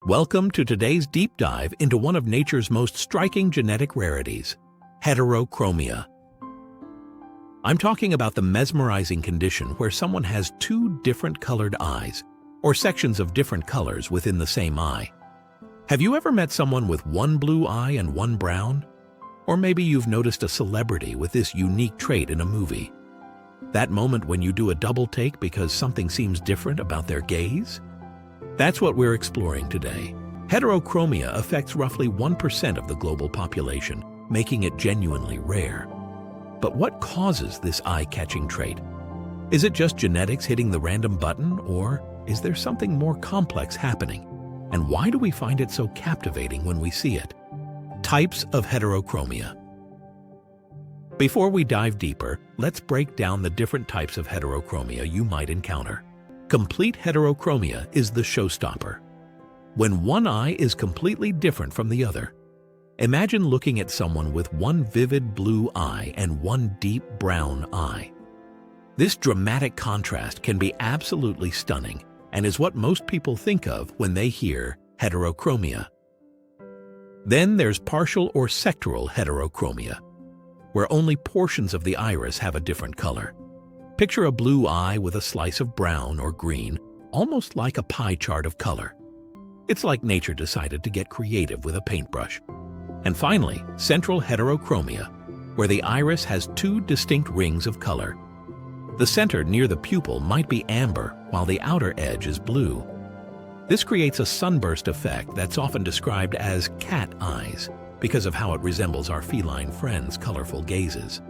Welcome to today's deep dive into one of nature's most striking genetic rarities, heterochromia. I'm talking about the mesmerizing condition where someone has two different colored eyes, or sections of different colors within the same eye. Have you ever met someone with one blue eye and one brown? Or maybe you've noticed a celebrity with this unique trait in a movie. That moment when you do a double take because something seems different about their gaze? That's what we're exploring today. Heterochromia affects roughly 1% of the global population, making it genuinely rare. But what causes this eye-catching trait? Is it just genetics hitting the random button, or is there something more complex happening? And why do we find it so captivating when we see it? Types of heterochromia. Before we dive deeper, let's break down the different types of heterochromia you might encounter. Complete heterochromia is the showstopper. When one eye is completely different from the other. Imagine looking at someone with one vivid blue eye and one deep brown eye. This dramatic contrast can be absolutely stunning and is what most people think of when they hear heterochromia. Then there's partial or sectoral heterochromia, where only portions of the iris have a different color. Picture a blue eye with a slice of brown or green, almost like a pie chart of color. It's like nature decided to get creative with a paintbrush. And finally, central heterochromia, where the iris has two distinct rings of color. The center near the pupil might be amber, while the outer edge is blue. This creates a sunburst effect that's often described as cat eyes, because of how it resembles our feline friends' colorful gazes.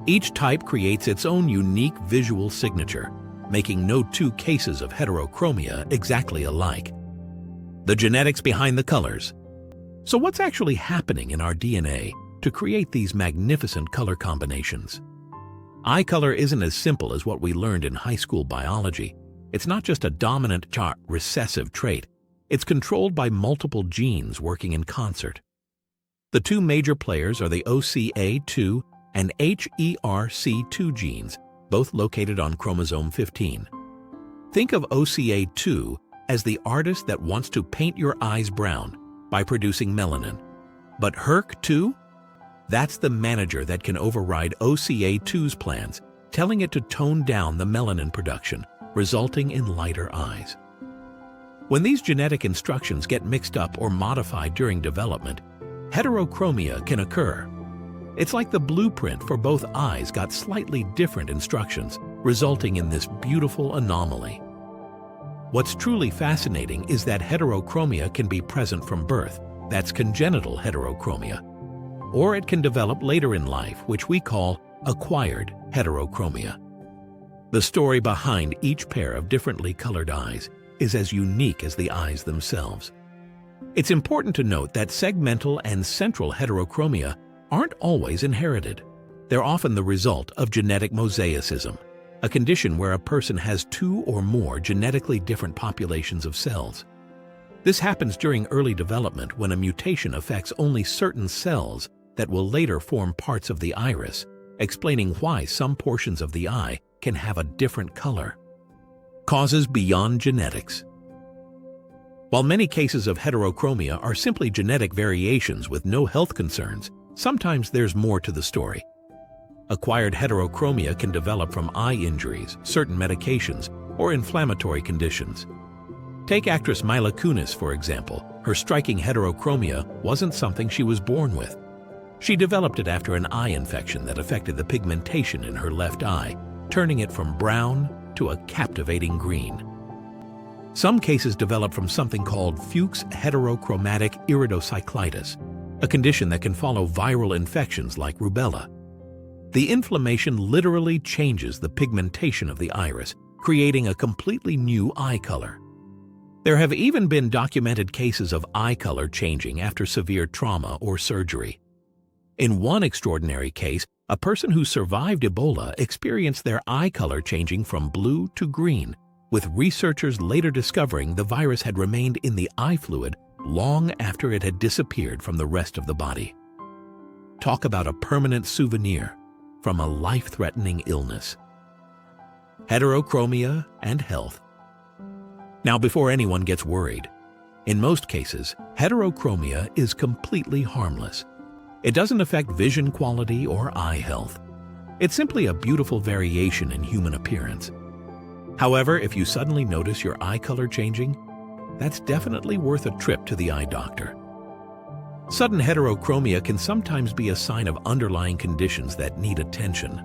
Each type creates its own unique visual signature, making no two cases of heterochromia exactly alike. The genetics behind the colors. So what's actually happening in our DNA to create these magnificent color combinations? Eye color isn't as simple as what we learned in high school biology. It's not just a dominant recessive trait. It's controlled by multiple genes working in concert. The two major players are the OCA2 and HERC2 genes, both located on chromosome 15. Think of OCA2 as the artist that wants to paint your eyes brown by producing melanin. But HERC2? That's the manager that can override OCA2's plans, telling it to tone down the melanin production, resulting in lighter eyes. When these genetic instructions get mixed up or modified during development, heterochromia can occur. It's like the blueprint for both eyes got slightly different instructions, resulting in this beautiful anomaly. What's truly fascinating is that heterochromia can be present from birth, that's congenital heterochromia, or it can develop later in life, which we call acquired heterochromia. The story behind each pair of differently colored eyes is as unique as the eyes themselves. It's important to note that segmental and central heterochromia aren't always inherited. They're often the result of genetic mosaicism, a condition where a person has two or more genetically different populations of cells. This happens during early development when a mutation affects only certain cells that will later form parts of the iris, explaining why some portions of the eye can have a different color. Causes beyond genetics. While many cases of heterochromia are simply genetic variations with no health concerns, sometimes there's more to the story. Acquired heterochromia can develop from eye injuries, certain medications, or inflammatory conditions. Take actress Mila Kunis, for example. Her striking heterochromia wasn't something she was born with. She developed it after an eye infection that affected the pigmentation in her left eye, turning it from brown to a captivating green. Some cases develop from something called Fuchs' heterochromatic iridocyclitis, a condition that can follow viral infections like rubella. The inflammation literally changes the pigmentation of the iris, creating a completely new eye color. There have even been documented cases of eye color changing after severe trauma or surgery. In one extraordinary case, a person who survived Ebola experienced their eye color changing from blue to green, with researchers later discovering the virus had remained in the eye fluid long after it had disappeared from the rest of the body. Talk about a permanent souvenir from a life-threatening illness. Heterochromia and health. Now, before anyone gets worried, In most cases, heterochromia is completely harmless. It doesn't affect vision quality or eye health. It's simply a beautiful variation in human appearance. However, if you suddenly notice your eye color changing, that's definitely worth a trip to the eye doctor. Sudden heterochromia can sometimes be a sign of underlying conditions that need attention.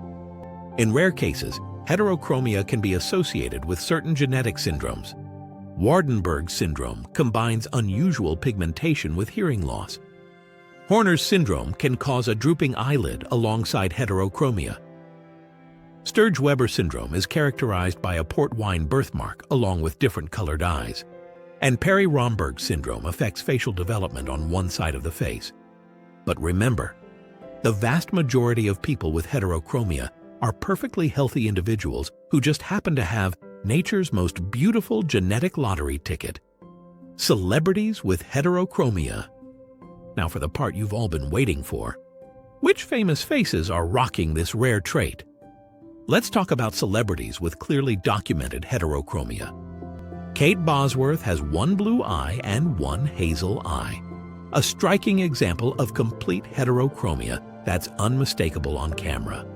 In rare cases, heterochromia can be associated with certain genetic syndromes. Waardenburg syndrome combines unusual pigmentation with hearing loss. Horner's syndrome can cause a drooping eyelid alongside heterochromia. Sturge-Weber syndrome is characterized by a port wine birthmark along with different colored eyes. And Perry-Romberg syndrome affects facial development on one side of the face. But remember, the vast majority of people with heterochromia are perfectly healthy individuals who just happen to have nature's most beautiful genetic lottery ticket. Celebrities with heterochromia. Now for the part you've all been waiting for. Which famous faces are rocking this rare trait? Let's talk about celebrities with clearly documented heterochromia. Kate Bosworth has one blue eye and one hazel eye. A striking example of complete heterochromia that's unmistakable on camera.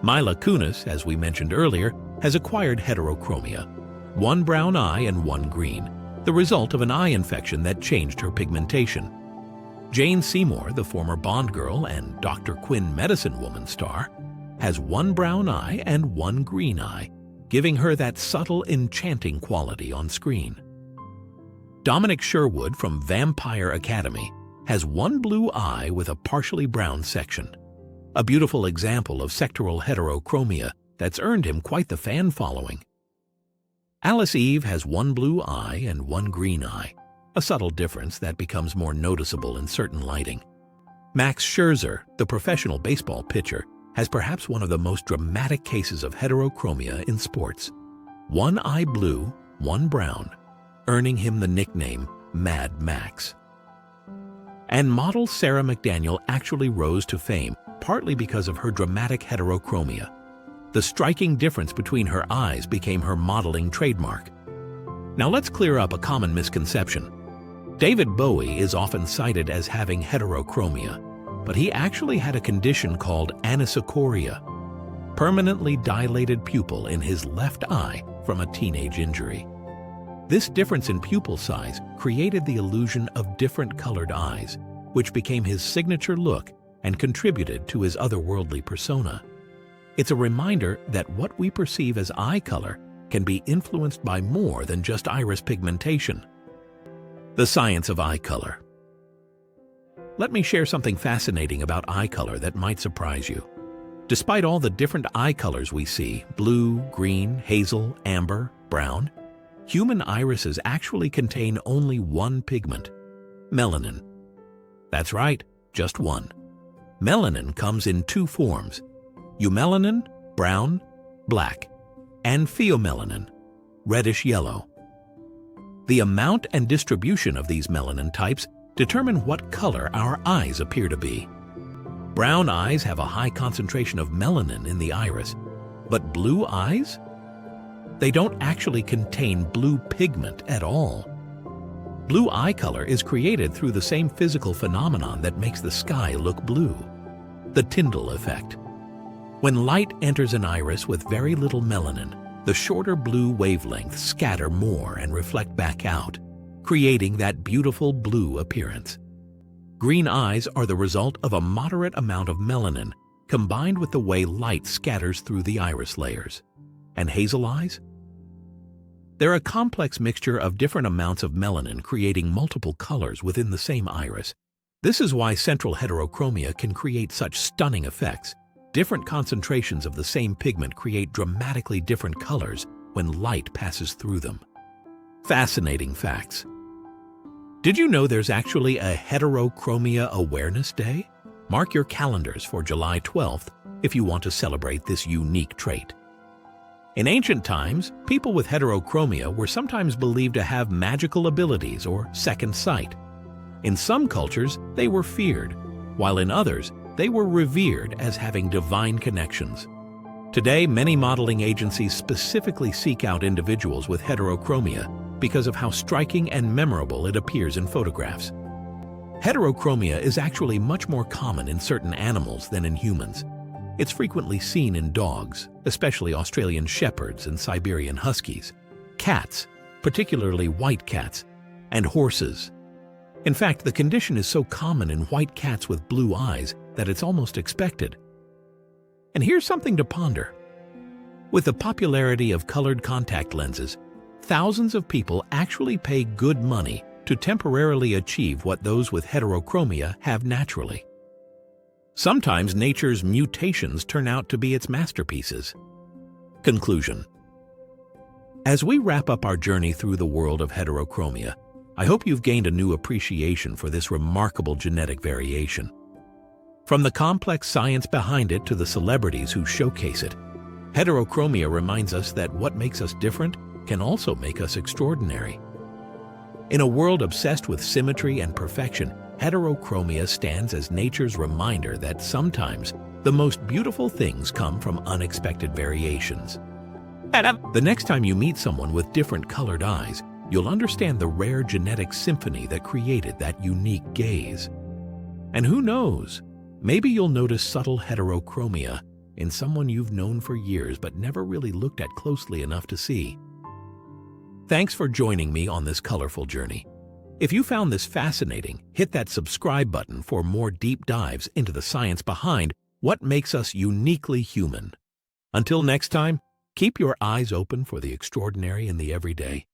Mila Kunis, as we mentioned earlier, has acquired heterochromia. One brown eye and one green, the result of an eye infection that changed her pigmentation. Jane Seymour, the former Bond girl and Dr. Quinn Medicine Woman star, has one brown eye and one green eye, giving her that subtle, enchanting quality on screen. Dominic Sherwood from Vampire Academy has one blue eye with a partially brown section. A beautiful example of sectoral heterochromia that's earned him quite the fan following. Alice Eve has one blue eye and one green eye, a subtle difference that becomes more noticeable in certain lighting. Max Scherzer, the professional baseball pitcher, has perhaps one of the most dramatic cases of heterochromia in sports. One eye blue, one brown, earning him the nickname Mad Max. And model Sarah McDaniel actually rose to fame partly because of her dramatic heterochromia. The striking difference between her eyes became her modeling trademark. Now let's clear up a common misconception. David Bowie is often cited as having heterochromia, but he actually had a condition called anisocoria, permanently dilated pupil in his left eye from a teenage injury. This difference in pupil size created the illusion of different colored eyes, which became his signature look and contributed to his otherworldly persona. It's a reminder that what we perceive as eye color can be influenced by more than just iris pigmentation. The science of eye color. Let me share something fascinating about eye color that might surprise you. Despite all the different eye colors we see, blue, green, hazel, amber, brown, human irises actually contain only one pigment, melanin. That's right, just one. Melanin comes in two forms, eumelanin, brown, black, and pheomelanin, reddish-yellow. The amount and distribution of these melanin types determine what color our eyes appear to be. Brown eyes have a high concentration of melanin in the iris, but blue eyes? They don't actually contain blue pigment at all. Blue eye color is created through the same physical phenomenon that makes the sky look blue, the Tyndall effect. When light enters an iris with very little melanin, the shorter blue wavelengths scatter more and reflect back out, creating that beautiful blue appearance. Green eyes are the result of a moderate amount of melanin combined with the way light scatters through the iris layers. And hazel eyes? They're a complex mixture of different amounts of melanin creating multiple colors within the same iris. This is why central heterochromia can create such stunning effects. Different concentrations of the same pigment create dramatically different colors when light passes through them. Fascinating facts. Did you know there's actually a Heterochromia Awareness Day? Mark your calendars for July 12th if you want to celebrate this unique trait. In ancient times, people with heterochromia were sometimes believed to have magical abilities or second sight. In some cultures, they were feared, while in others, they were revered as having divine connections. Today, many modeling agencies specifically seek out individuals with heterochromia because of how striking and memorable it appears in photographs. Heterochromia is actually much more common in certain animals than in humans. It's frequently seen in dogs, especially Australian shepherds and Siberian huskies, cats, particularly white cats, and horses. In fact, the condition is so common in white cats with blue eyes that it's almost expected. And here's something to ponder. With the popularity of colored contact lenses, thousands of people actually pay good money to temporarily achieve what those with heterochromia have naturally. Sometimes nature's mutations turn out to be its masterpieces. Conclusion. As we wrap up our journey through the world of heterochromia, I hope you've gained a new appreciation for this remarkable genetic variation. From the complex science behind it to the celebrities who showcase it, heterochromia reminds us that what makes us different can also make us extraordinary. In a world obsessed with symmetry and perfection, heterochromia stands as nature's reminder that sometimes the most beautiful things come from unexpected variations. The next time you meet someone with different colored eyes, you'll understand the rare genetic symphony that created that unique gaze. And who knows, maybe you'll notice subtle heterochromia in someone you've known for years but never really looked at closely enough to see. Thanks for joining me on this colorful journey. If you found this fascinating, hit that subscribe button for more deep dives into the science behind what makes us uniquely human. Until next time, keep your eyes open for the extraordinary in the everyday.